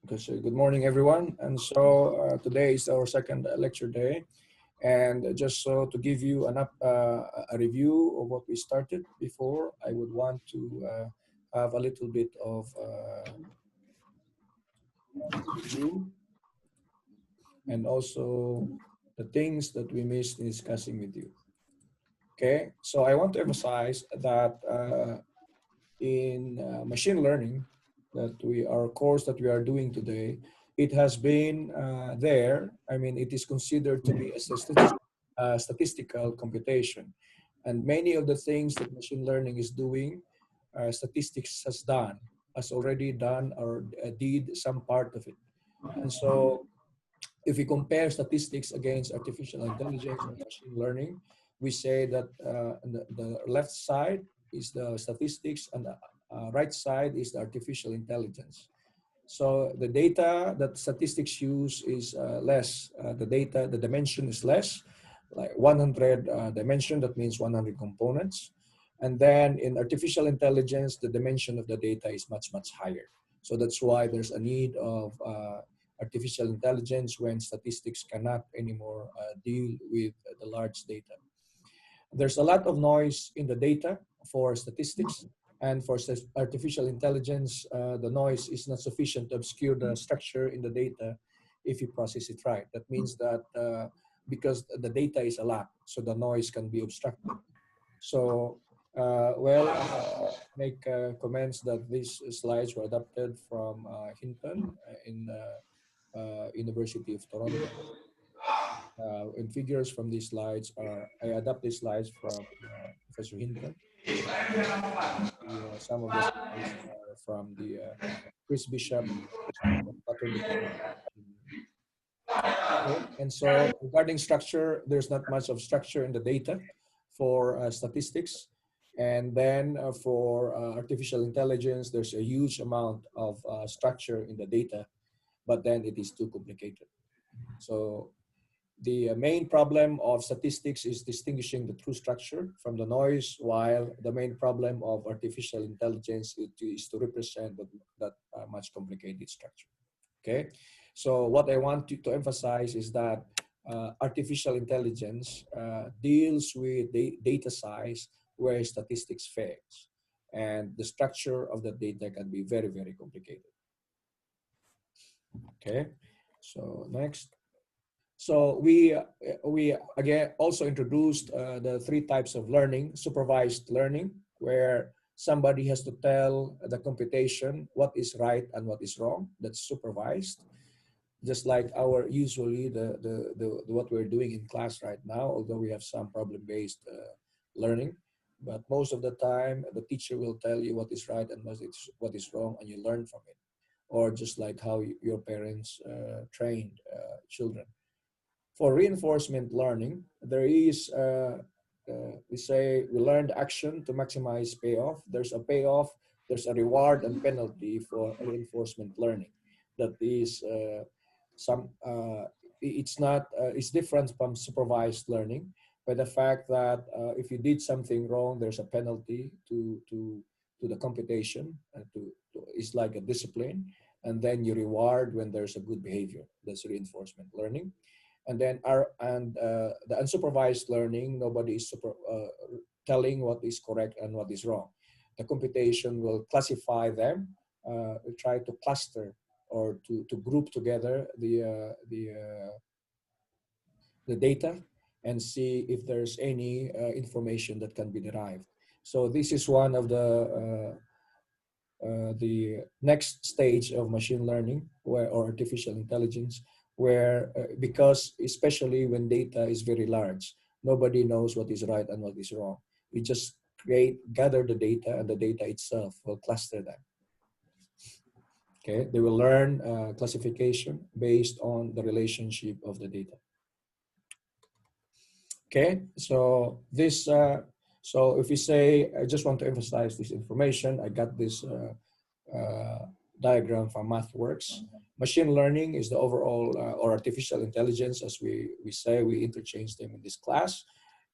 Good morning, everyone. And so today is our second lecture day. And just so to give you a review of what we started before, I would want to have a little bit of review and also the things that we missed in discussing with you. Okay, so I want to emphasize that in machine learning, our course that we are doing today, it has been there. I mean, it is considered to be a statistical computation. And many of the things that machine learning is doing, statistics has already done or did some part of it. And so if we compare statistics against artificial intelligence or machine learning, we say that the left side is the statistics and the right side is the artificial intelligence. So the data that statistics use is less. The dimension is less, like 100 dimension, that means 100 components. And then in artificial intelligence, the dimension of the data is much, much higher. So that's why there's a need of artificial intelligence when statistics cannot anymore deal with the large data. There's a lot of noise in the data for statistics, and for artificial intelligence, the noise is not sufficient to obscure the structure in the data if you process it right. That means that because the data is a lot, so the noise can be obstructed. So, make comments that these slides were adapted from Hinton in University of Toronto. And figures from these slides I adapt these slides from Professor Hinton. Some of the slides are from the Chris Bishop Pattern Development. Okay. And so regarding structure, there's not much of structure in the data for statistics. And then for artificial intelligence, there's a huge amount of structure in the data, but then it is too complicated. So the main problem of statistics is distinguishing the true structure from the noise, while the main problem of artificial intelligence is to represent that much complicated structure. Okay, so what I want to emphasize is that artificial intelligence deals with the data size where statistics fails, and the structure of the data can be very, very complicated. Okay, so next. So we again also introduced the 3 types of learning: supervised learning, where somebody has to tell the computation what is right and what is wrong. That's supervised, just like our usually what we're doing in class right now. Although we have some problem-based learning, but most of the time the teacher will tell you what is right and what is wrong, and you learn from it. Or just like how your parents trained children. For reinforcement learning, there is, we learned action to maximize payoff. There's a payoff, there's a reward and penalty for reinforcement learning. That is it's different from supervised learning by the fact that if you did something wrong, there's a penalty to the computation, and it's like a discipline, and then you reward when there's a good behavior. That's reinforcement learning. And then the unsupervised learning, nobody is telling what is correct and what is wrong. The computation will classify them, try to cluster or to group together the data and see if there's any information that can be derived. So this is one of the next stage of machine learning or artificial intelligence, where because especially when data is very large, nobody knows what is right and what is wrong. We just gather the data, and the data itself will cluster them. Okay, they will learn classification based on the relationship of the data. Okay, so this so if we say, I just want to emphasize this information, I got this diagram from MathWorks. Machine learning is the overall, or artificial intelligence, as we say, we interchange them in this class,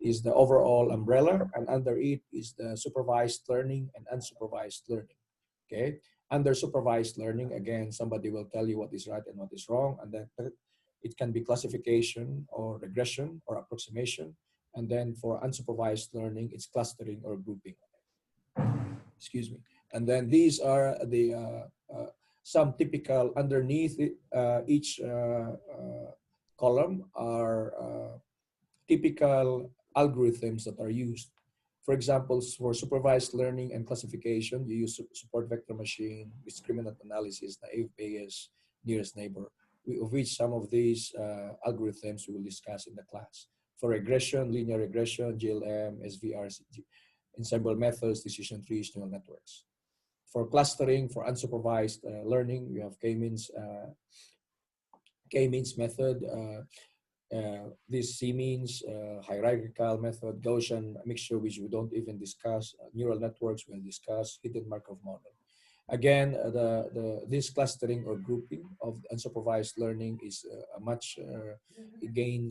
is the overall umbrella, and under it is the supervised learning and unsupervised learning. Okay, Under supervised learning, again, somebody will tell you what is right and what is wrong, and then it can be classification or regression or approximation. And then for unsupervised learning, it's clustering or grouping. Excuse me. And then these are the some typical underneath each column are typical algorithms that are used. For example, for supervised learning and classification, you use support vector machine, discriminant analysis, naive Bayes, nearest neighbor, of which some of these algorithms we will discuss in the class. For regression, linear regression, GLM, SVR, ensemble methods, decision trees, neural networks. For clustering, for unsupervised learning, we have K-means method, this C-means, hierarchical method, Gaussian mixture, which we don't even discuss, neural networks we'll discuss, hidden Markov model. Again, this clustering or grouping of unsupervised learning is much gaining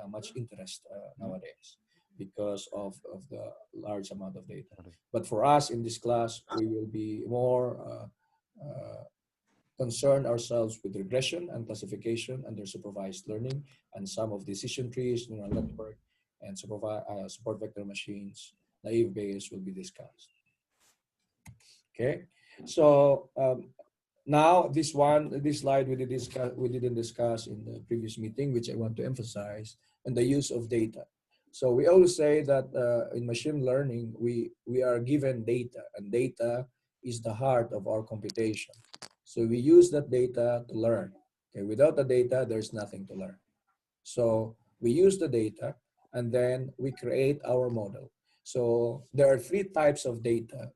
much interest nowadays because of the large amount of data. But for us in this class, we will be more concern ourselves with regression and classification under supervised learning, and some of decision trees, neural network, and support vector machines, naive Bayes will be discussed. Okay, so now this slide we didn't discuss in the previous meeting, which I want to emphasize, and the use of data. So we always say that in machine learning, we are given data, and data is the heart of our computation. So we use that data to learn. Okay, without the data, there's nothing to learn. So we use the data, and then we create our model. So there are three types of data.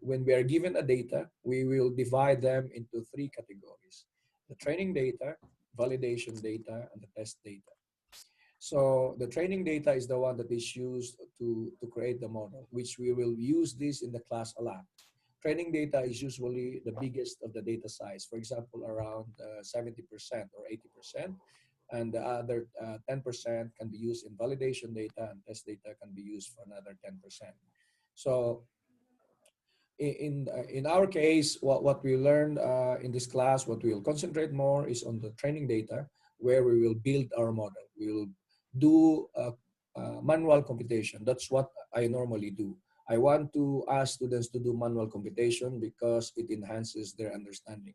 When we are given a data, we will divide them into three categories: the training data, validation data, and the test data. So the training data is the one that is used to create the model, which we will use this in the class a lot. Training data is usually the biggest of the data size, for example, around 70% or 80%. And the other 10% can be used in validation data, and test data can be used for another 10%. So in our case, what we learned in this class, what we will concentrate more is on the training data, where we will build our model. We will do manual computation. That's what I normally do. I want to ask students to do manual computation because it enhances their understanding.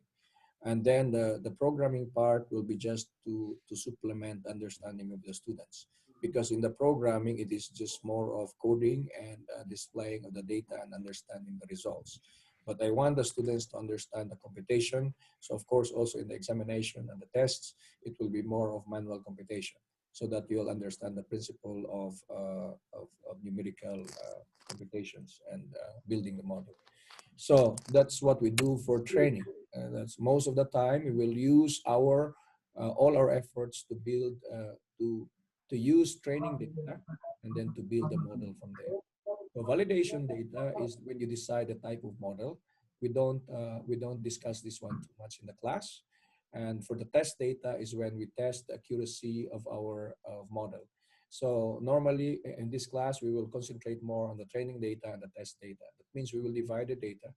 And then the programming part will be just to supplement understanding of the students. Because in the programming, it is just more of coding and displaying of the data and understanding the results. But I want the students to understand the computation. So of course, also in the examination and the tests, it will be more of manual computation, so that you'll understand the principle of numerical computations and building the model. So that's what we do for training. That's most of the time we will use our all our efforts to build to use training data and then to build a model from there. So validation data is when you decide the type of model. We don't discuss this one too much in the class. And for the test data is when we test the accuracy of our model. So normally in this class, we will concentrate more on the training data and the test data. That means we will divide the data.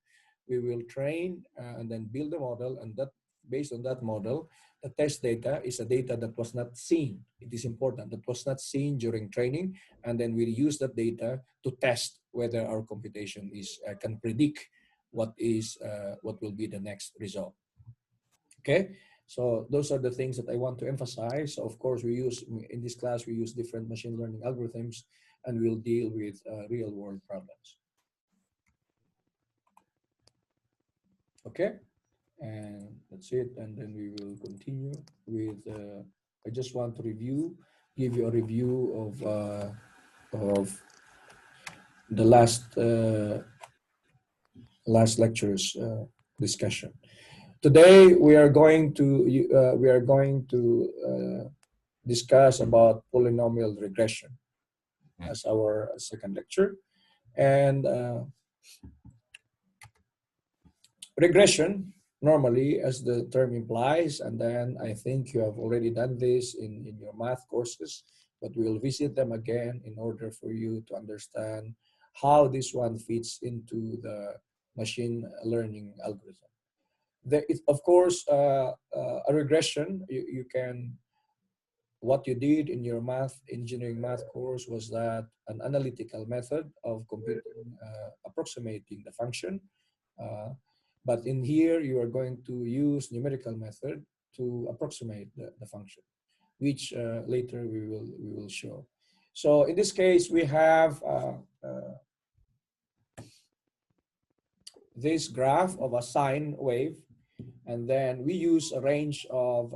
We will train and then build the model, and that based on that model, the test data is a data that was not seen. It is important, that was not seen during training, and then we use that data to test whether our computation is can predict what will be the next result. Okay, so those are the things that I want to emphasize. So of course, in this class, we use different machine learning algorithms, and we'll deal with real world problems. Okay, and that's it. And then we will continue with, I just want to give you a review of the last lecture's discussion. Today we are going to discuss about polynomial regression as our second lecture, and regression normally, as the term implies, and then I think you have already done this in your math courses, but we'll visit them again in order for you to understand how this one fits into machine learning algorithm. Of course, a regression, you can, what you did in your engineering math course was that an analytical method of computing, approximating the function. Uh, but in here, you are going to use numerical method to approximate the function, which later we will show. So in this case, we have this graph of a sine wave, and then we use a range of,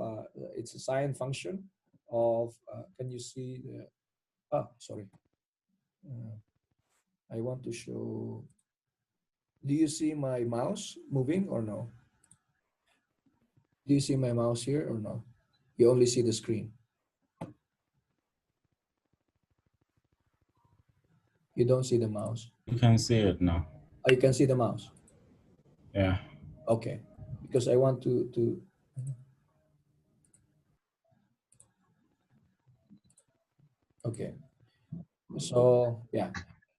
it's a sine function of, can you see the, sorry. I want to show, do you see my mouse moving or no? Do you see my mouse here or no? You only see the screen. You don't see the mouse. You can see it now. Oh, you can see the mouse. Yeah. Okay, because I want to. Okay, so yeah,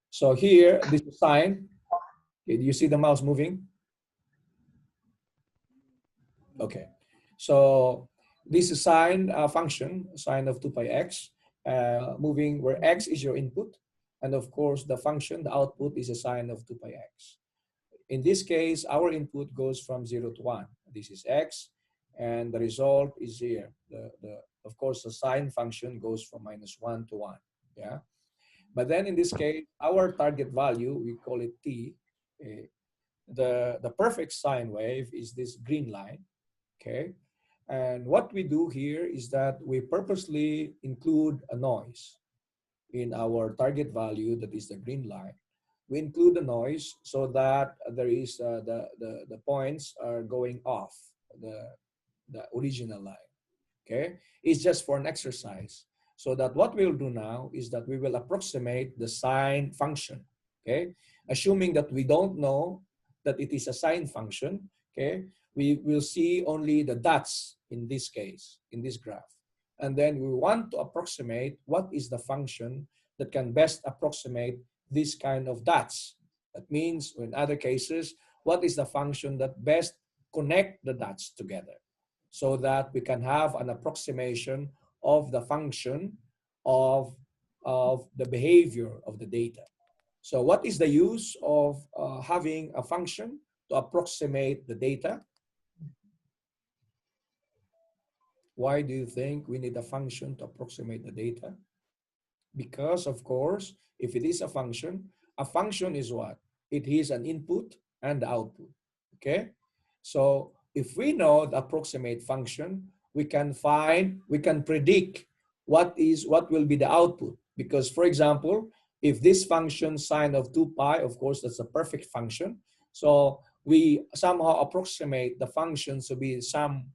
so here this is sine. Okay, do you see the mouse moving? Okay, so this is sine function, sine of 2 pi x, moving where x is your input, and of course the function, the output is a sine of 2 pi x. In this case, our input goes from 0 to 1. This is x, and the result is here. Of course, the sine function goes from -1 to 1. Yeah. But then in this case, our target value, we call it t. The perfect sine wave is this green line. Okay. And what we do here is that we purposely include a noise in our target value, that is the green line. We include the noise so that there is the points are going off the original line. Okay, it's just for an exercise, so that what we'll do now is that we will approximate the sine function. Okay, assuming that we don't know that it is a sine function. Okay, we will see only the dots in this case, in this graph, and then we want to approximate what is the function that can best approximate this kind of dots. That means, in other cases, what is the function that best connect the dots together, so that we can have an approximation of the function of the behavior of the data. So what is the use of having a function to approximate the data? Why do you think we need a function to approximate the data? Because, of course, if it is a function is what? It is an input and the output. Okay? So if we know the approximate function, we can predict what will be the output. Because, for example, if this function sine of 2 pi, of course, that's a perfect function. So we somehow approximate the function to be some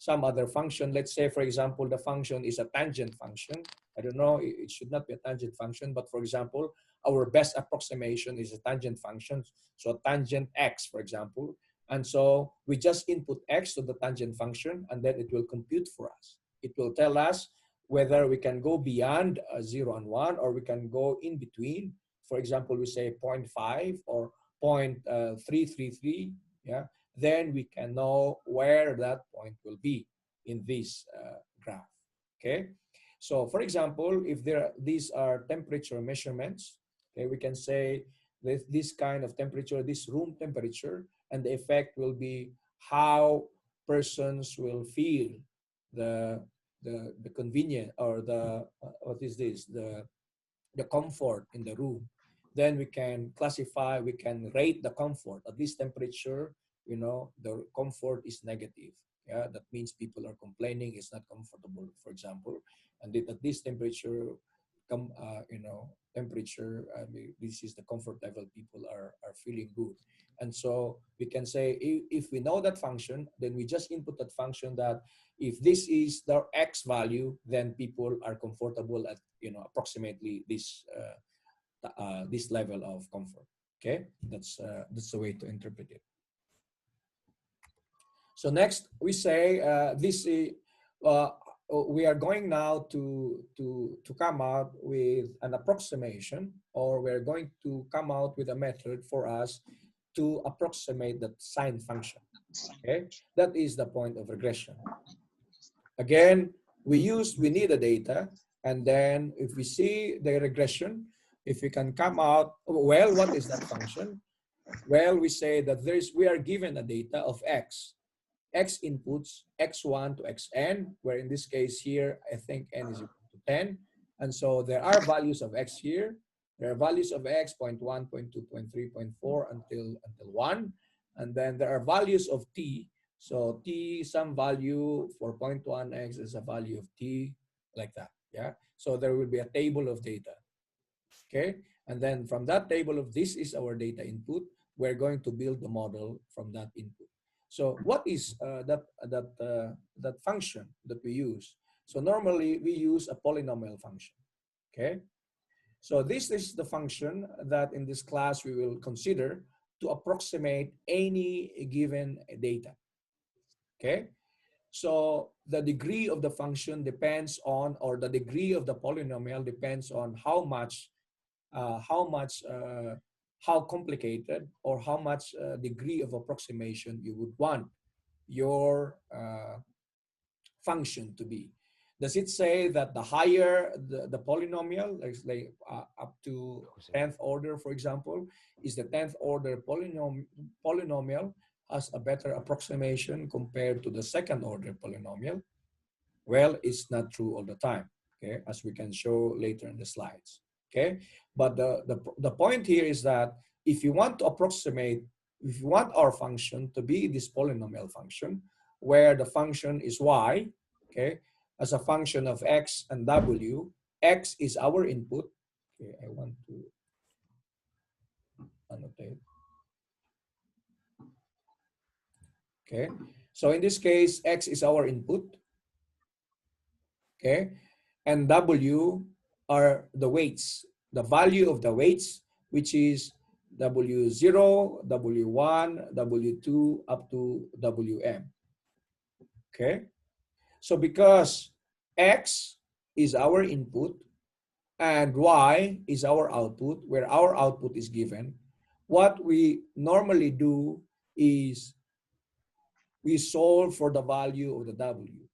other function. Let's say, for example, the function is a tangent function. I don't know, it should not be a tangent function, but for example, our best approximation is a tangent function. So tangent x, for example. And so we just input x to the tangent function, and then it will compute for us. It will tell us whether we can go beyond 0 and 1, or we can go in between. For example, we say 0.5 or 0.333. Yeah, then we can know where that point will be in this graph. Okay. So, for example, if these are temperature measurements, okay, we can say this kind of temperature, this room temperature, and the effect will be how persons will feel the convenience, or the what is this, the comfort in the room. Then we can classify, we can rate the comfort. At this temperature, the comfort is negative. Yeah, that means people are complaining, it's not comfortable, for example. And at this temperature, temperature, this is the comfort level, people are feeling good. And so we can say, if we know that function, then we just input that function, that if this is the x value, then people are comfortable at approximately this this level of comfort. Okay, that's the way to interpret it. So next we say we are going now to come out with an approximation, or we're going to come out with a method for us to approximate the sign function. Okay, that is the point of regression. Again, we need the data, and then if we see the regression, if we can come out, well, what is that function? Well, we say that we are given a data of x inputs, x1 to xn, where in this case here, I think n is equal to 10. And so there are values of x here. There are values of x, 0.1, 0.2, 0.3, 0.4 until 1. And then there are values of t. So t, some value for 0.1x is a value of t, like that. Yeah. So there will be a table of data. Okay. And then from that table of this is our data input, we're going to build the model from that input. So what is that function that we use? So normally we use a polynomial function. Okay. So this is the function that in this class we will consider to approximate any given data. Okay. So the degree of the function depends on, or the degree of the polynomial depends on how complicated or how much degree of approximation you would want your function to be. Does it say that the higher the polynomial, like up to 10th order, for example, is the 10th order polynomial has a better approximation compared to the second order polynomial? Well, it's not true all the time, okay, as we can show later in the slides. Okay, but the point here is that if you want to approximate, if you want our function to be this polynomial function, where the function is y, okay, as a function of x and w, x is our input. Okay, I want to annotate. Okay, so in this case, x is our input. Okay, and w are the weights, the value of the weights, which is W0, W1, W2, up to Wm. Okay, so because x is our input and y is our output, where our output is given, what we normally do is we solve for the value of the w.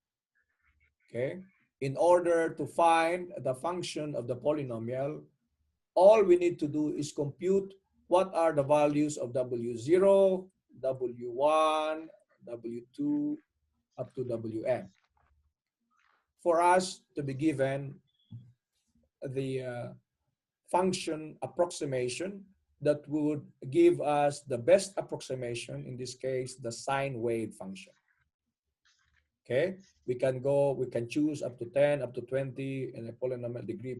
Okay, in order to find the function of the polynomial, all we need to do is compute what are the values of W0, W1, W2, up to Wm, for us to be given the function approximation that would give us the best approximation, in this case, the sine wave function. Okay, we can choose up to 10, up to 20 in a polynomial degree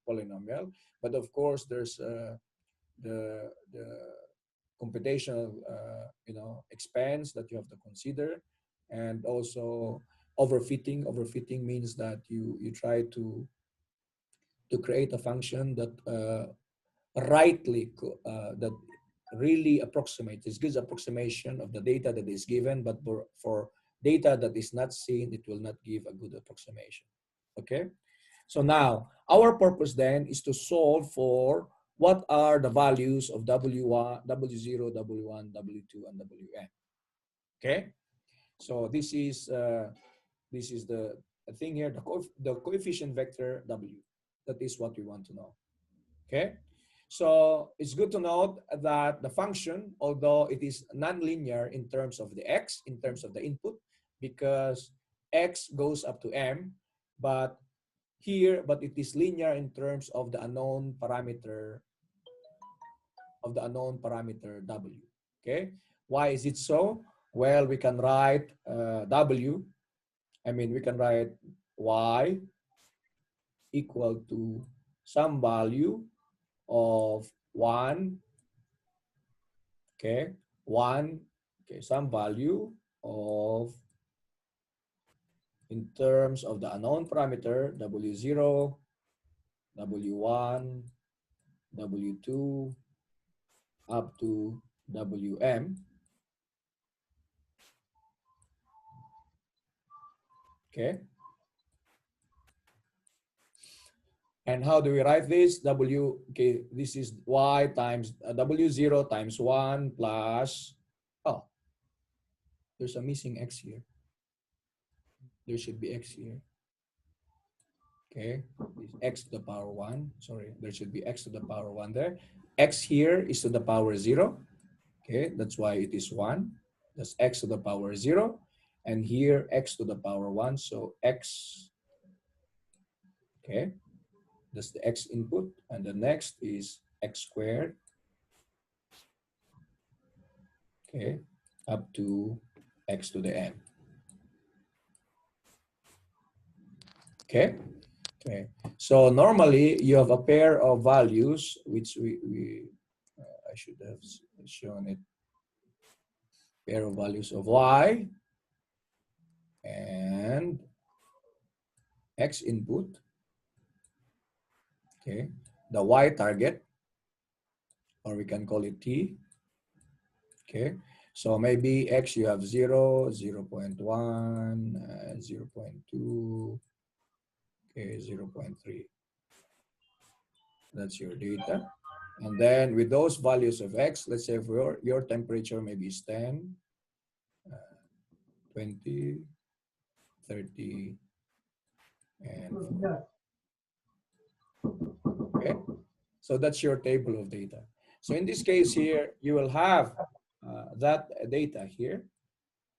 polynomial, but of course there's the computational expense that you have to consider, and also overfitting. Overfitting means that you try to create a function that that really approximates, is good approximation of the data that is given, but for data that is not seen, it will not give a good approximation. Okay, so now our purpose then is to solve for what are the values of W1, W0, W1, W2, and Wn. Okay, so this is the thing here, the coefficient vector W. That is what we want to know. Okay, so it's good to note that the function, although it is nonlinear in terms of the x, in terms of the input, because x goes up to m, but it is linear in terms of the unknown parameter w. Okay, why is it so? Well, we can write we can write y equal to some value of 1, okay, 1, okay, some value of, in terms of the unknown parameter, W0, W1, W2, up to Wm. Okay. And how do we write this? W, okay, this is y times W0 times 1 plus, oh, there's a missing x here. There should be x here. Okay, is x to the power 1. Sorry, there should be x to the power 1 there. X here is to the power 0. Okay, that's why it is 1. That's x to the power 0. And here, x to the power 1. So x, okay, that's the x input. And the next is x squared, okay, up to x to the m. Okay, okay. So normally you have a pair of values, which I should have shown it. Pair of values of y and x input. Okay, the y target, or we can call it t. Okay, so maybe x you have 0, 0 0.1, 0 0.2, okay, 0 0.3. That's your data. And then with those values of x, let's say for your temperature maybe is 10, 20, 30, and 40. Okay, so that's your table of data. So in this case here, you will have that data here.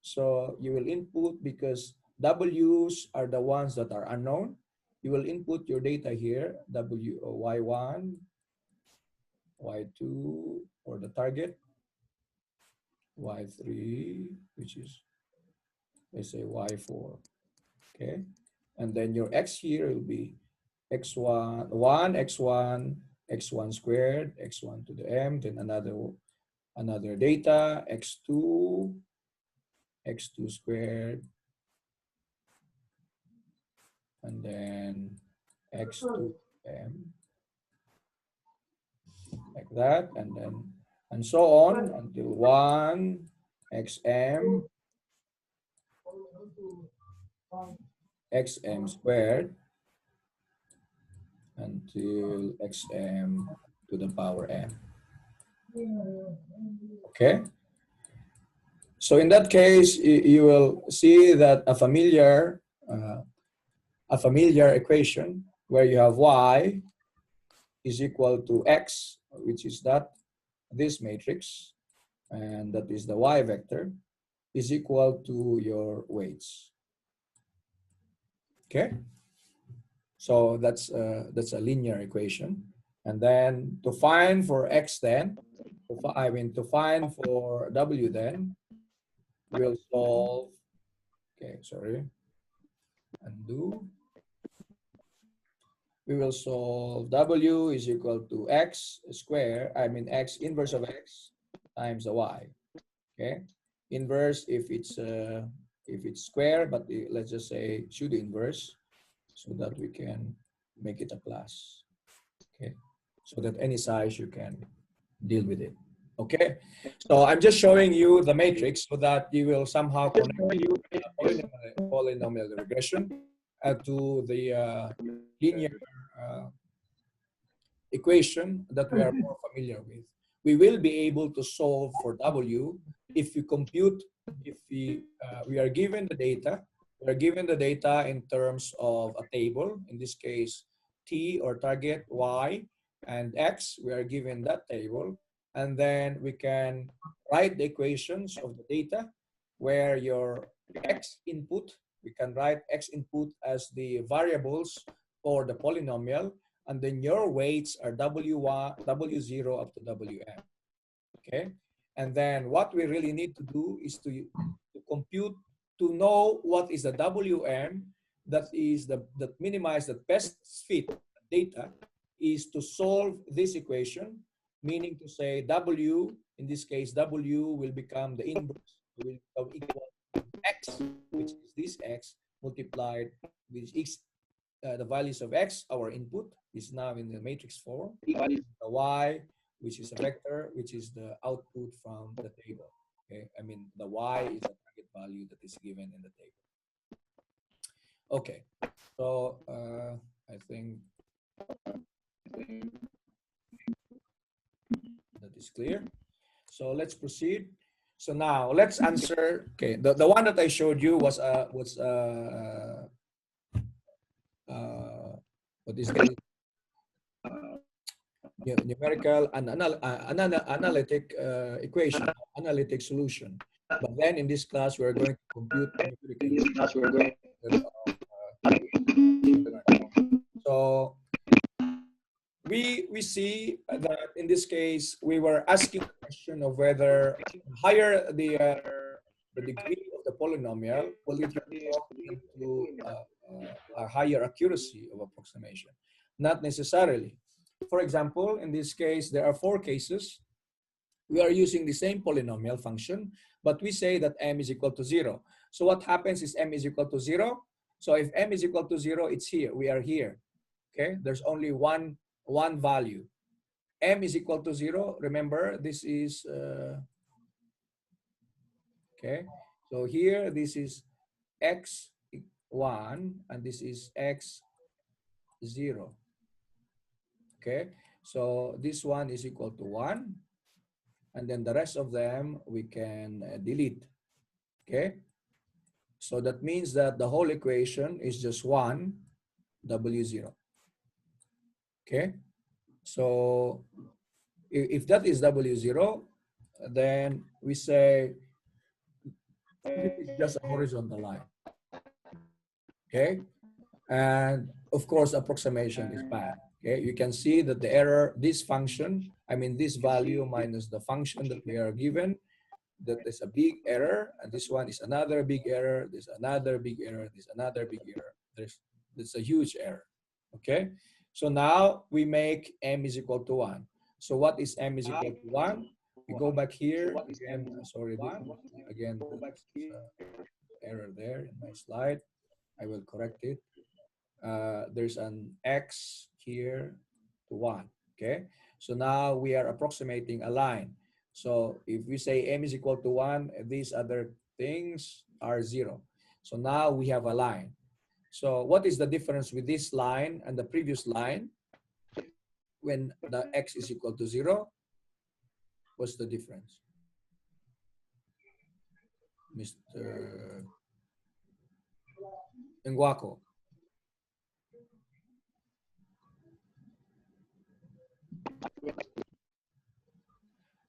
So you will input, because W's are the ones that are unknown. You will input your data here, y1, y2 for the target, y3, which is, let's say, y4. Okay, and then your x here will be x1, x1 squared, x1 to the m, then another data, x2 squared, and then x2 m, like that, and then and so on until 1 xm squared until xm to the power m. Okay, so in that case you will see that a familiar equation where you have y is equal to x, which is this matrix, and that is the y vector, is equal to your weights. Okay, so that's a linear equation. And then to find for x, then to find for w, then we'll solve. Okay, sorry, undo. We will solve w is equal to x squared, x inverse of x times the y. Okay, inverse if it's square, but let's just say pseudo inverse, so that we can make it a plus. Okay, so that any size you can deal with it. Okay, so I'm just showing you the matrix so that you will somehow connect polynomial regression to the linear equation that we are more familiar with. We will be able to solve for W if we compute, if we are given the data, we are given the data in terms of a table, in this case, T or target, Y, and X, we are given that table, and then we can write the equations of the data where your X input, we can write X input as the variables for the polynomial, and then your weights are W1, W0 up to Wm. Okay, and then what we really need to do is to compute, to know what is the Wm that minimize the best fit data, is to solve this equation, meaning to say W, in this case W will become the inverse, will become equal to x, which is this x multiplied with x, the values of x, our input, is now in the matrix form. The y, which is a vector, which is the output from the table. Okay, the y is the target value that is given in the table. Okay, so I think That is clear. So let's proceed. So now let's answer. Okay, the one that I showed you was what is this? Numerical and analytic equation, analytic solution. But then in this class, we're going to compute numerical. So we see that in this case, we were asking the question of whether higher the degree of the polynomial, will it result into a higher accuracy of approximation? Not necessarily. For example, in this case, there are 4 cases. We are using the same polynomial function, but we say that m is equal to 0. So what happens is m is equal to 0. So if m is equal to 0, it's here. We are here. Okay, there's only one value. M is equal to 0. Remember, this is okay. So here, this is x1 and this is x0. Okay, so this one is equal to 1, and then the rest of them we can delete. Okay, so that means that the whole equation is just 1 W0. Okay, so if that is W0, then we say this is just a horizontal line. Okay, and of course approximation is bad. Okay, you can see that the error, this function, I mean this value minus the function that we are given, that is a big error, and this one is another big error, there's another big error, there's another big error. There's a huge error. Okay, so now we make m is equal to 1. So what is m is equal to 1? We go back here again. Sorry, again, there's error there in my slide. I will correct it. There's an x here to 1. Okay, so now we are approximating a line. So if we say m is equal to 1, these other things are 0. So now we have a line. So what is the difference with this line and the previous line? When the x is equal to 0, what's the difference? Mr. Nguako.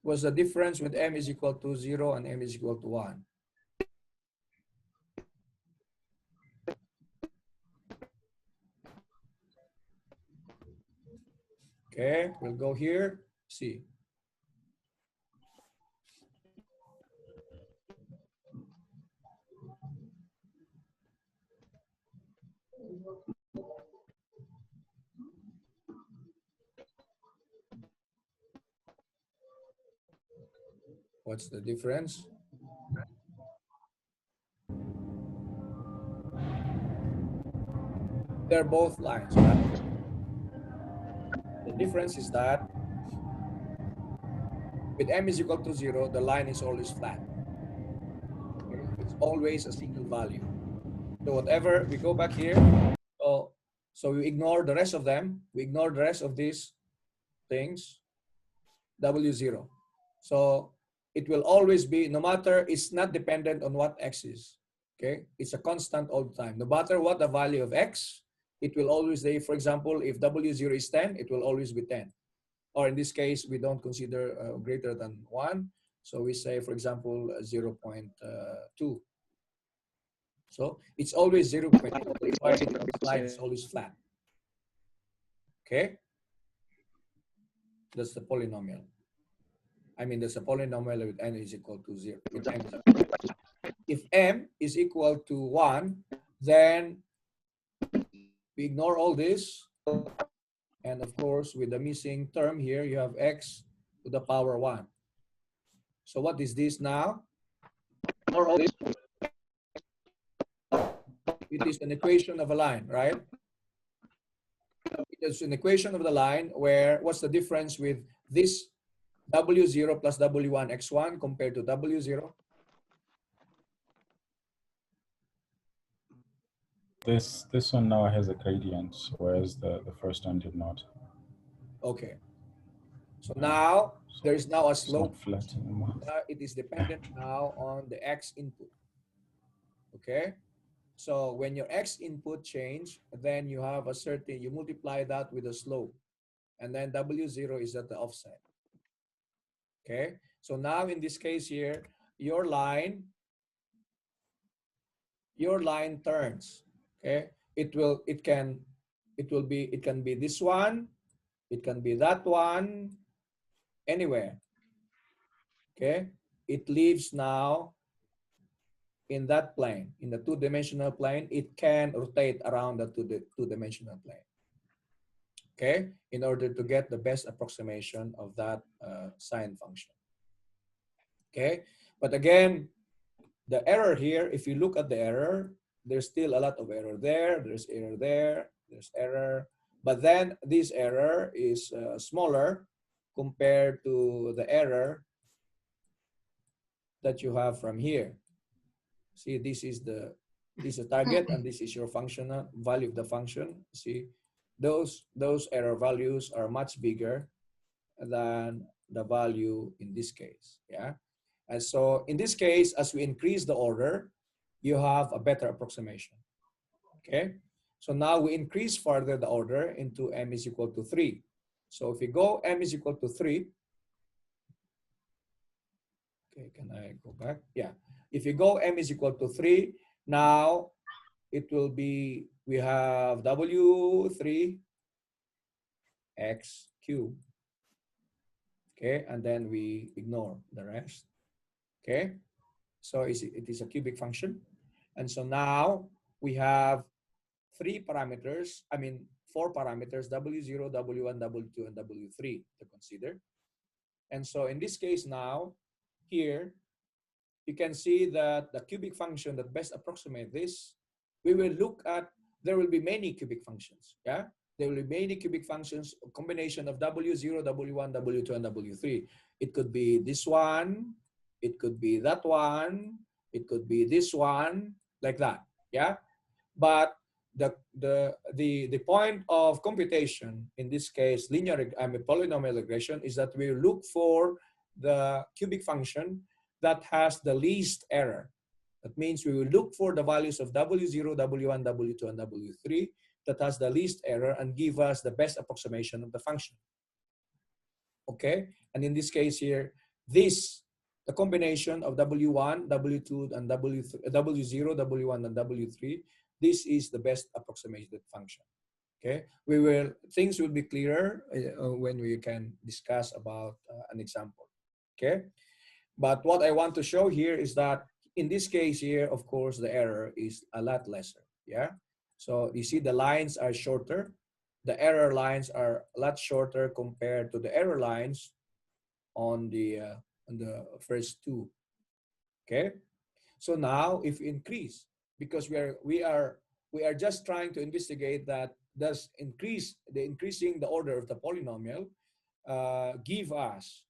What's the difference with m is equal to 0 and m is equal to 1? Okay, we'll go here, see. What's the difference? They're both lines, right? The difference is that with m is equal to 0, the line is always flat. Okay? It's always a single value. So whatever, we go back here. So we ignore the rest of them. We ignore the rest of these things, W0. So it will always be, no matter, it's not dependent on what x is. Okay, it's a constant all the time. No matter what the value of x, it will always say, for example, if W0 is 10, it will always be 10. Or in this case, we don't consider greater than 1. So we say, for example, 0.2. So it's always 0.2. That's why the line is always flat. Okay? That's the polynomial. I mean, that's a polynomial with n is equal to 0. If m is equal to 1, then we ignore all this. And of course, with the missing term here, you have x to the power 1. So what is this now? It is an equation of a line, right? It is an equation of the line where what's the difference with this W0 plus W1 x1 compared to W0? This one now has a gradient, whereas the first one did not. Okay. So now there is now a It's not slope. flat anymore. It is dependent now on the x input. Okay. So when your x input change, then you have a certain, you multiply that with a slope. And then W0 is at the offset. Okay. So now in this case here, your line turns. Okay. It can be this one, it can be that one, anywhere. Okay. It leaves now in that plane, in the two-dimensional plane, it can rotate around the two-dimensional plane. Okay, in order to get the best approximation of that sine function. Okay, but again, the error here, if you look at the error, there's still a lot of error there, there's error there, there's error, but then this error is smaller compared to the error that you have from here. See, this is the target and this is your functional value of the function. See, those error values are much bigger than the value in this case. Yeah. And so in this case, as we increase the order, you have a better approximation. Okay. So now we increase further the order into m is equal to 3. So if we go m is equal to 3, okay, can I go back? Yeah. If you go m is equal to 3, now it will be, we have W3 x cubed. Okay, and then we ignore the rest. Okay, so it is a cubic function. And so now we have four parameters, W0, W1, W2, and W3 to consider. And so in this case now, here, you can see that the cubic function that best approximate this, we will look at, there will be many cubic functions, yeah? There will be many cubic functions, a combination of W0, W1, W2, and W3. It could be this one, it could be that one, it could be this one, like that, yeah? But the point of computation, in this case, polynomial regression, is that we look for the cubic function that has the least error. That means we will look for the values of W0, W1, W2, and W3 that has the least error and give us the best approximation of the function. Okay, and in this case here, the combination of W1, W2, and W0, W1, and W3, this is the best approximated function. Okay, things will be clearer when we can discuss about an example. Okay, but what I want to show here is that in this case here, of course, the error is a lot lesser. Yeah, so you see the lines are shorter. The error lines are a lot shorter compared to the error lines on the first two. Okay, so now if we increase, because we are just trying to investigate that does increasing the order of the polynomial give us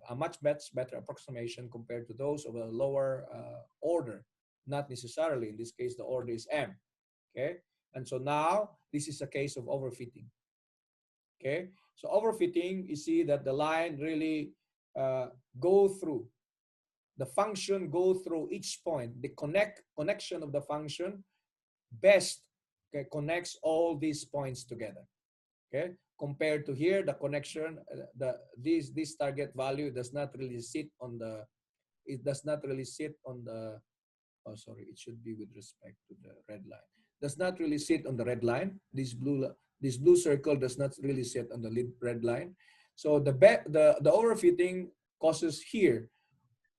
a much better approximation compared to those of a lower order. Not necessarily, in this case, the order is m. Okay, and so now this is a case of overfitting. Okay, so overfitting, you see that the line really the function go through each point. The connection of the function best connects all these points together. Okay, compared to here, the connection, this target value does not really sit on the, oh sorry, it should be with respect to the red line. Does not really sit on the red line. This blue circle does not really sit on the red line. So the overfitting causes here,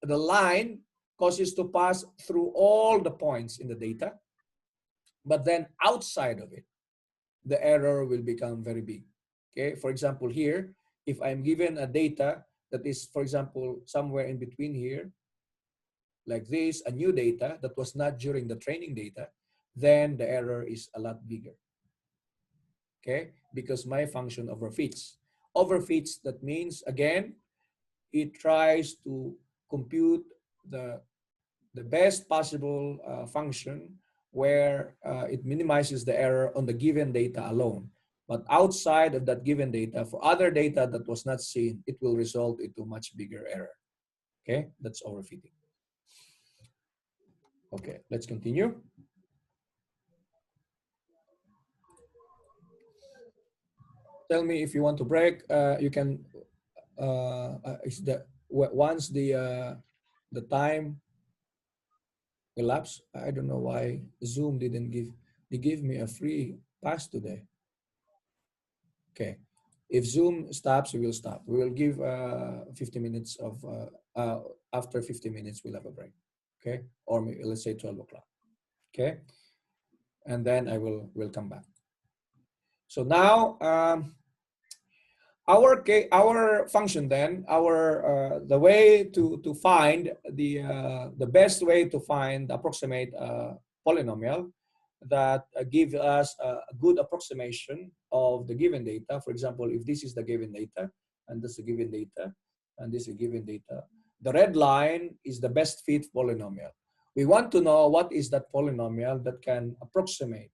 the line causes to pass through all the points in the data, but then outside of it, the error will become very big. Okay, for example, here, if I'm given a data that is, for example, somewhere in between here, like this, a new data that was not during the training data, then the error is a lot bigger. Okay, because my function overfits. Overfits, that means, again, it tries to compute the best possible function where it minimizes the error on the given data alone. But outside of that given data, for other data that was not seen, it will result into much bigger error. Okay, that's overfitting. Okay, let's continue. Tell me if you want to break. You can. Once the time elapsed, I don't know why Zoom didn't give. They gave me a free pass today. Okay, if Zoom stops, we will stop. We will give 50 minutes of. After 50 minutes, we'll have a break. Okay, or maybe, let's say 12 o'clock. Okay, and then will come back. So now. Our function then, the way to find the best way to find approximate polynomial that give us a good approximation of the given data. For example, if this is the given data and this is the given data and this is the given data, the red line is the best fit polynomial. We want to know what is that polynomial that can approximate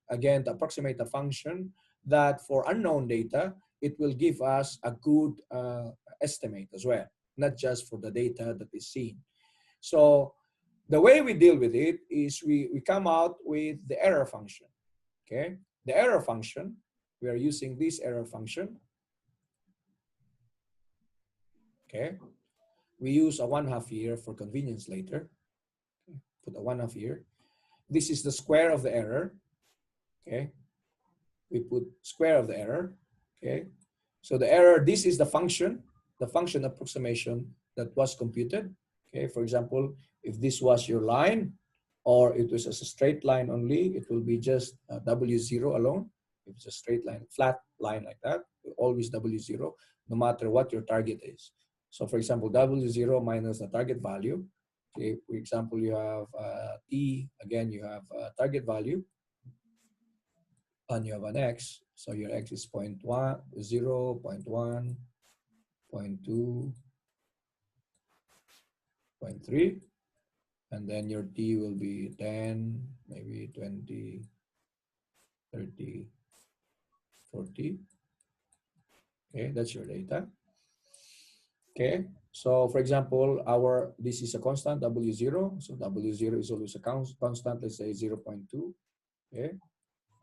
again to approximate a function that for unknown data, it will give us a good estimate as well, not just for the data that is seen. So the way we deal with it is we come out with the error function, okay? The error function, we are using this error function, okay? We use a 1/2 year for convenience later, put a 1/2 year. This is the square of the error, okay? We put square of the error, okay? So the error, this is the function approximation that was computed, okay? For example, if this was your line or it was a straight line only, it will be just W0 alone. If it's a straight line, flat line like that, always W0, no matter what your target is. So for example, W0 minus the target value, okay? For example, you have T, again, you have target value, and you have an x, so your x is 0.1, 0, 0.1, 0.2, 0.3, and then your t will be 10, maybe 20, 30, 40. Okay, that's your data. Okay, so for example, this is a constant W0, so W0 is always a constant, let's say 0.2. Okay,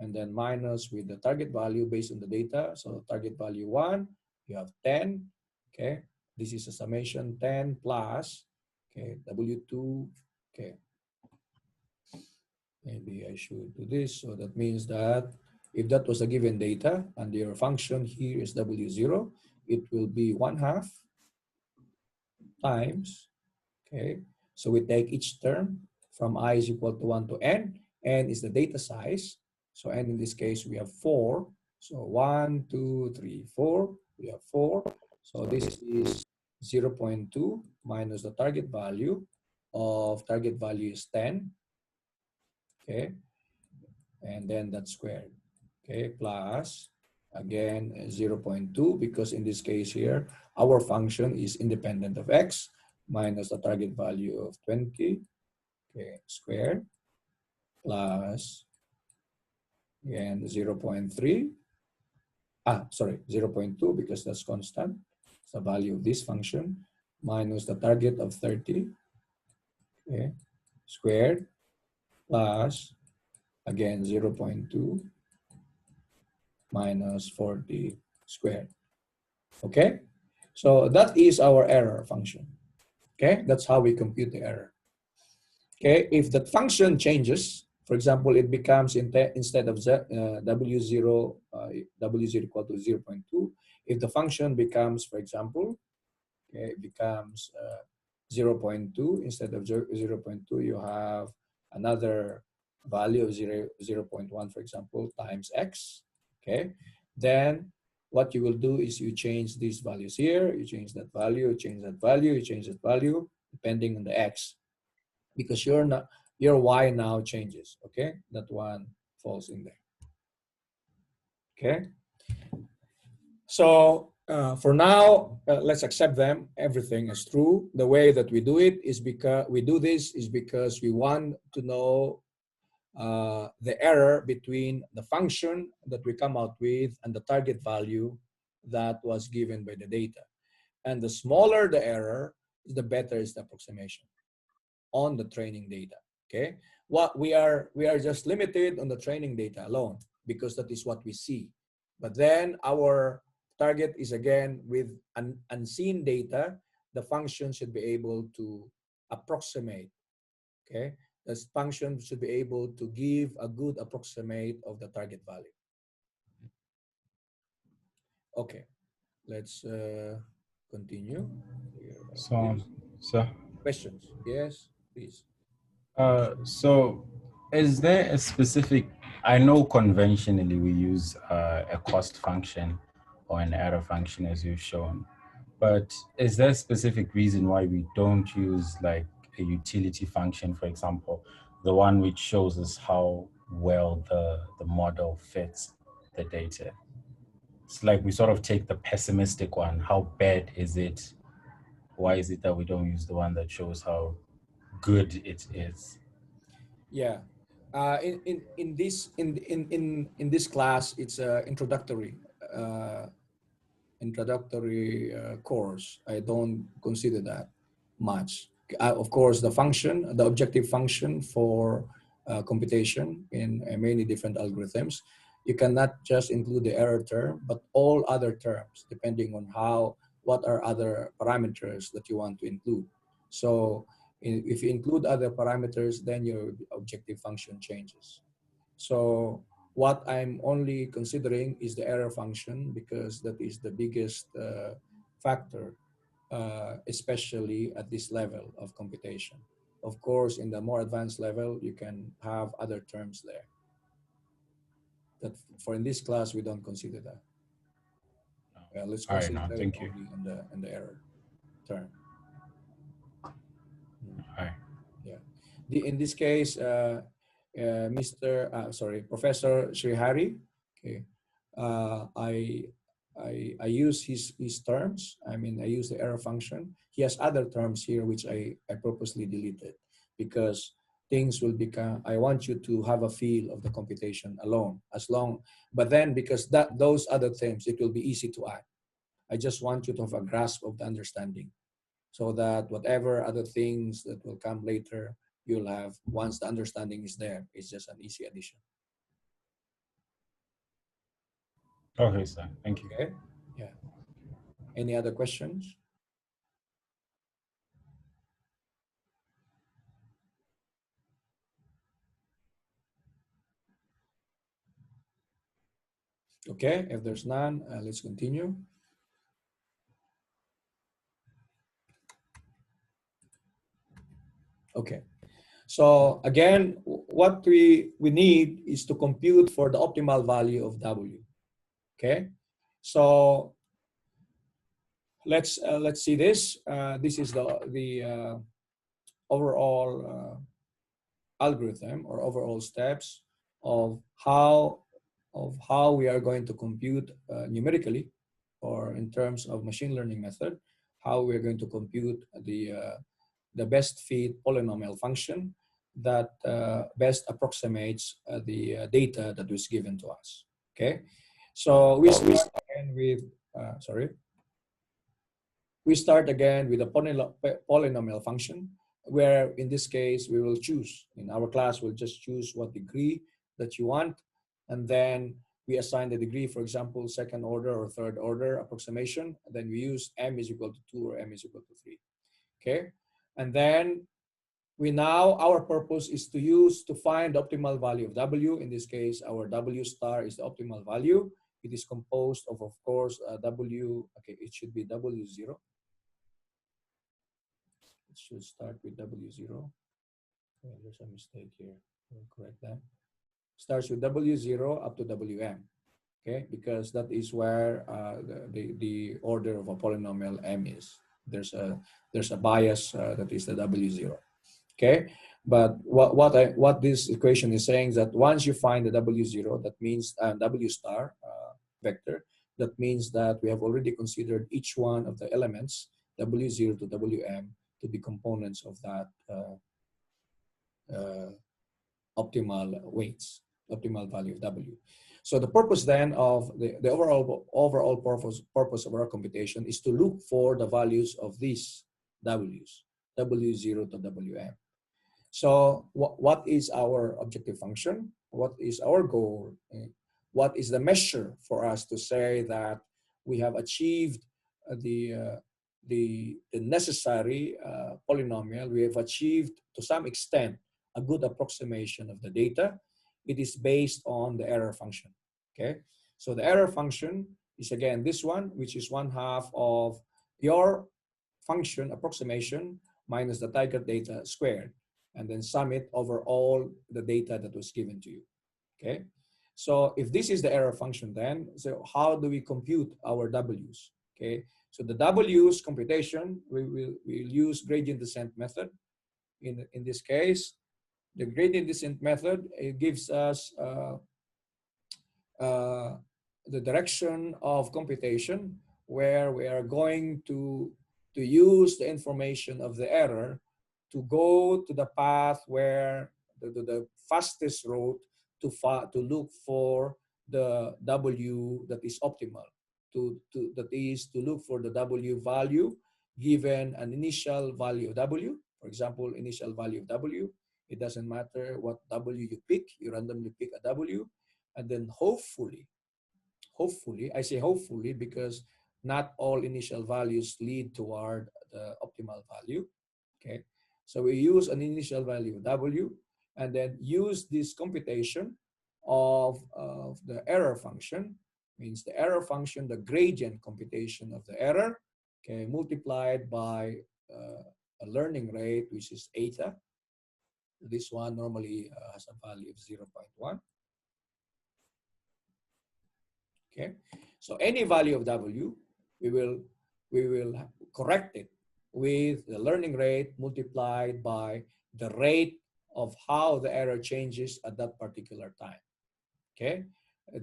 and then minus with the target value based on the data. So target value 1, you have 10, okay? This is a summation 10 plus, okay, W2, okay. Maybe I should do this. So that means that if that was a given data and your function here is W0, it will be 1/2 times, okay? So we take each term from I is equal to 1 to n. N is the data size. So n in this case, we have 4. So 1, 2, 3, 4. We have 4. So this is 0.2 minus the target value of target value is 10. Okay. And then that's squared. Okay. Plus, again, 0.2 because in this case here, our function is independent of x minus the target value of 20. Okay. Squared plus and 0.3. 0.2 because that's constant. It's the value of this function minus the target of 30. Okay, squared plus again 0.2 minus 40 squared. Okay, so that is our error function. Okay, that's how we compute the error. Okay, if that function changes, for example, it becomes instead of W0, W0 equal to 0.2. If the function becomes, for example, okay, it becomes 0.2 instead of 0.2, you have another value of 0.1, for example, times x. Okay, then what you will do is you change these values here, you change that value, you change that value, you change that value, depending on the x, because your y now changes. Okay, that one falls in there. Okay, so For now, let's accept them. Everything is true. The way that we do it is because we want to know the error between the function that we come out with and the target value that was given by the data. And the smaller the error, the better is the approximation on the training data. Okay, what we are just limited on the training data alone because that is what we see. But then our target is again with unseen data. The function should be able to approximate. Okay, the function should be able to give a good approximate of the target value. Okay, let's continue. So, Questions? Yes, please. so is there a specific, I know conventionally we use a cost function or an error function as you've shown, but is there a specific reason why we don't use like a utility function, for example, the one which shows us how well the model fits the data? It's like we sort of take the pessimistic one. How bad is it? Why is it that we don't use the one that shows how good it is? Yeah. In this class, it's a introductory course. I don't consider that much. Of course, the objective function for computation in many different algorithms, you cannot just include the error term, but all other terms, depending on what are other parameters that you want to include. So if you include other parameters, then your objective function changes. So what I'm only considering is the error function because that is the biggest factor, especially at this level of computation. Of course, in the more advanced level, you can have other terms there. That for in this class, we don't consider that. Let's All right, no, concentrate thank you. only on the error term. All right. Yeah. In this case, Professor Srihari, okay, I use his terms. I mean, I use the error function. He has other terms here which I purposely deleted because things will become. I want you to have a feel of the computation alone, but then because those other terms, it will be easy to add. I just want you to have a grasp of the understanding, so that whatever other things that will come later, you'll have, once the understanding is there, it's just an easy addition. Okay, sir. Thank you. Okay. Yeah. Any other questions? Okay. If there's none, let's continue. Okay. So again, what we need is to compute for the optimal value of W. Okay. So let's see this. This is the overall algorithm or overall steps of how we are going to compute numerically, or in terms of machine learning method, how we are going to compute the best fit polynomial function that best approximates the data that was given to us. Okay, so we start again with we start again with a polynomial function, where in this case we will choose. In our class, we'll just choose what degree that you want, and then we assign the degree, for example, second order or third order approximation. And then we use m is equal to 2 or m is equal to 3. Okay, and then our purpose is to find the optimal value of W. In this case, our W star is the optimal value. It is composed of course, W. Okay, it should be W0. It should start with W0. Okay, there's a mistake here. We'll correct that. Starts with W0 up to Wm. Okay, because that is where the order of a polynomial m is. There's a bias that is the W0. Okay, but what this equation is saying is that once you find the W0, that means W star vector, That means that we have already considered each one of the elements, W0 to Wm, to be components of that optimal weights, optimal value of W. So the purpose then of the overall purpose of our computation is to look for the values of these W's, W0 to Wm. So what is our objective function? What is our goal? What is the measure for us to say that we have achieved the necessary polynomial? We have achieved to some extent a good approximation of the data. It is based on the error function. Okay, so the error function is again this one, which is 1/2 of your function approximation minus the target data squared, and then sum it over all the data that was given to you. Okay, so if this is the error function, then so how do we compute our W's? Okay, so the W's computation, we'll use gradient descent method. In this case, the gradient descent method, it gives us the direction of computation where we are going to use the information of the error to go to the path where the fastest route to look for the W that is optimal, that is to look for the W value given an initial value of W. For example, initial value of W. It doesn't matter what W you pick, you randomly pick a W, and then hopefully, I say hopefully because not all initial values lead toward the optimal value. Okay, so we use an initial value W and then use this computation of the error function, means the error function, the gradient computation of the error, okay, multiplied by a learning rate, which is eta. This one normally has a value of 0.1. Okay, so any value of W, we will correct it with the learning rate multiplied by the rate of how the error changes at that particular time. Okay,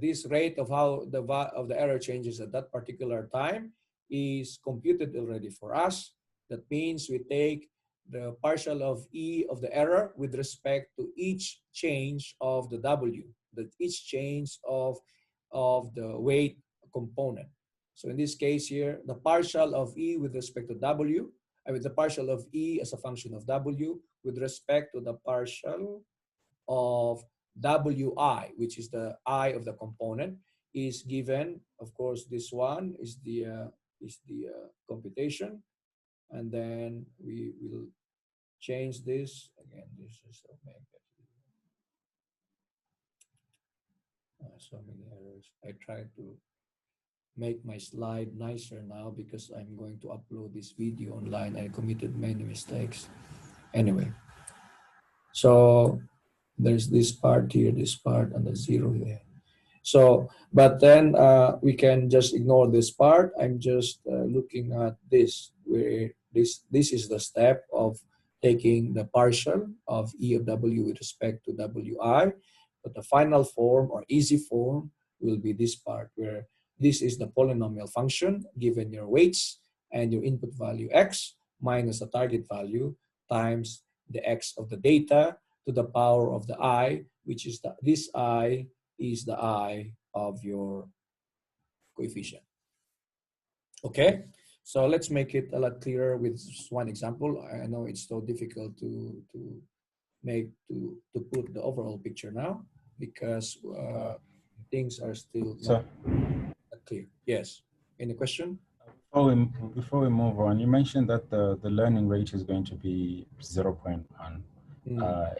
this rate of how the error changes at that particular time is computed already for us. That means we take the partial of E of the error with respect to each change of the W, each change of the weight component. So in this case here, the partial of E with respect to W, the partial of E as a function of W with respect to the partial of Wi, which is the I of the component, is given. Of course, this one is the computation, and then we will change this again. This is so many errors. I try to make my slide nicer now because I'm going to upload this video online. I committed many mistakes. Anyway, so there's this part here, this part, and the 0 there. So, but then we can just ignore this part. I'm just looking at this, where this is the step of taking the partial of E of W with respect to Wi. But the final form or easy form will be this part, where this is the polynomial function given your weights and your input value x minus the target value times the x of the data to the power of the I, which is this I is the I of your coefficient. Okay, so let's make it a lot clearer with one example. I know it's so difficult to put the overall picture now because things are still not clear. Yes. Any question? Before we move on, you mentioned that the learning rate is going to be 0.1.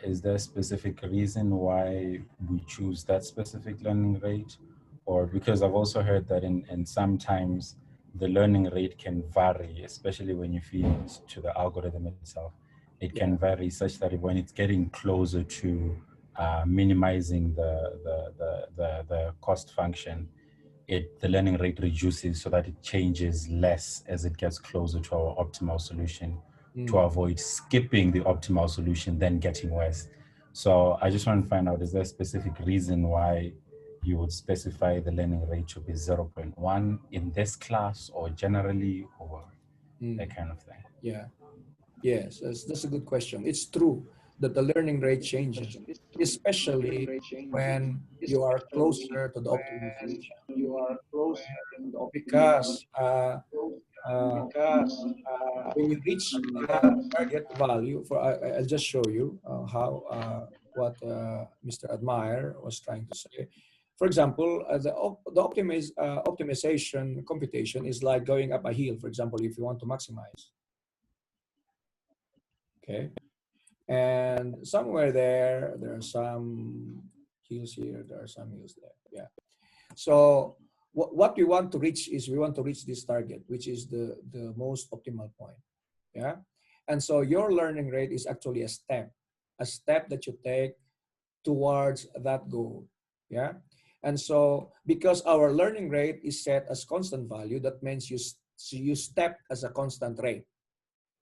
Is there a specific reason why we choose that specific learning rate? Or because I've also heard that in sometimes the learning rate can vary, especially when you feed it to the algorithm itself. It can vary such that when it's getting closer to minimizing the cost function, the learning rate reduces so that it changes less as it gets closer to our optimal solution to avoid skipping the optimal solution, then getting worse. So I just want to find out, is there a specific reason why you would specify the learning rate to be 0.1 in this class or generally, or that kind of thing? Yeah. Yes, that's a good question. It's true that the learning rate changes, especially when you are closer to the optimization. Because uh, when you reach that target value, I'll just show you how what Mr. Admire was trying to say. For example, optimization computation is like going up a hill. For example, if you want to maximize, okay. And somewhere there are some hills here, there are some hills there. Yeah. So what we want to reach is we want to reach this target, which is the most optimal point. Yeah. And so your learning rate is actually a step that you take towards that goal. Yeah. And so because our learning rate is set as constant value, that means you step as a constant rate.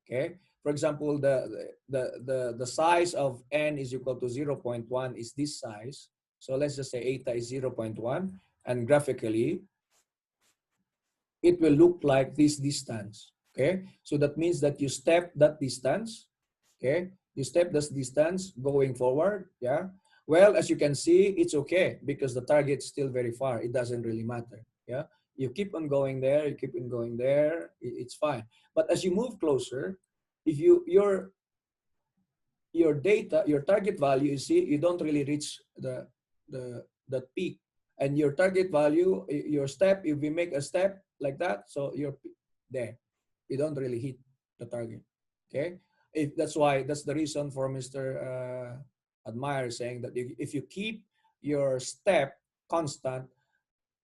Okay. For example, the size of n is equal to 0.1 is this size. So let's just say eta is 0.1, and graphically it will look like this distance. Okay. So that means that you step that distance. Okay. You step this distance going forward. Yeah. Well, as you can see, it's okay because the target's still very far. It doesn't really matter. Yeah. You keep on going there, you keep on going there, it's fine. But as you move closer, if your data, your target value, you see, you don't really reach the peak. And your target value, your step, if we make a step like that, so you're there. You don't really hit the target. Okay. That's the reason for Mr. Admire saying that if you keep your step constant,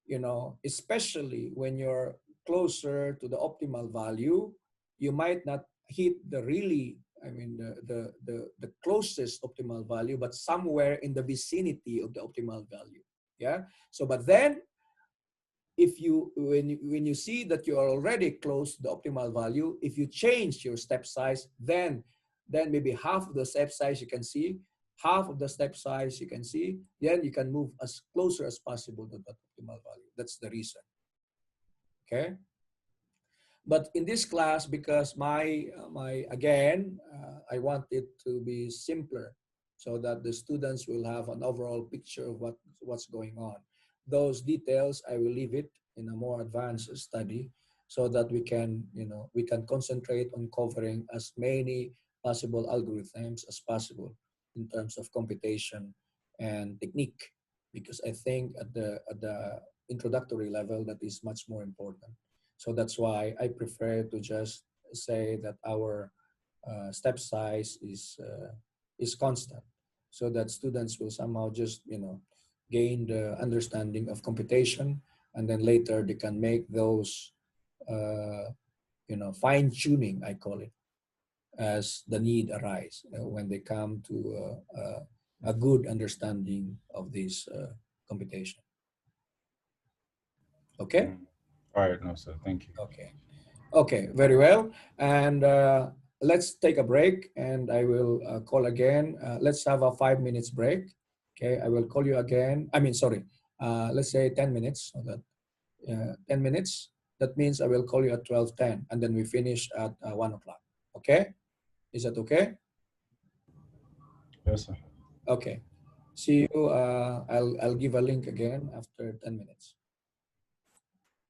you know, especially when you're closer to the optimal value, you might not hit the really, I mean, the closest optimal value, but somewhere in the vicinity of the optimal value. Yeah. So, but then if you, when you see that you are already close to the optimal value, if you change your step size, then maybe half of the step size you can see, half of the step size you can see, then you can move as closer as possible to that optimal value. That's the reason. Okay. But in this class, because I want it to be simpler so that the students will have an overall picture of what's going on. Those details, I will leave it in a more advanced study so that we can, you know, we can concentrate on covering as many possible algorithms as possible in terms of computation and technique, because I think at the introductory level, that is much more important. So that's why I prefer to just say that our step size is constant, so that students will somehow just, you know, gain the understanding of computation, and then later they can make those you know, fine tuning, I call it, as the need arise when they come to a good understanding of this computation. Okay. All right, no, sir. Thank you. Okay. Okay, very well. And let's take a break, and I will call again. Let's have a 5 minutes break. Okay, I will call you again. I mean, sorry, let's say 10 minutes. So that 10 minutes. That means I will call you at 12:10, and then we finish at 1 o'clock. Okay, is that okay? Yes, sir. Okay. See you. I'll give a link again after 10 minutes.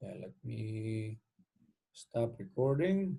Yeah, let me stop recording.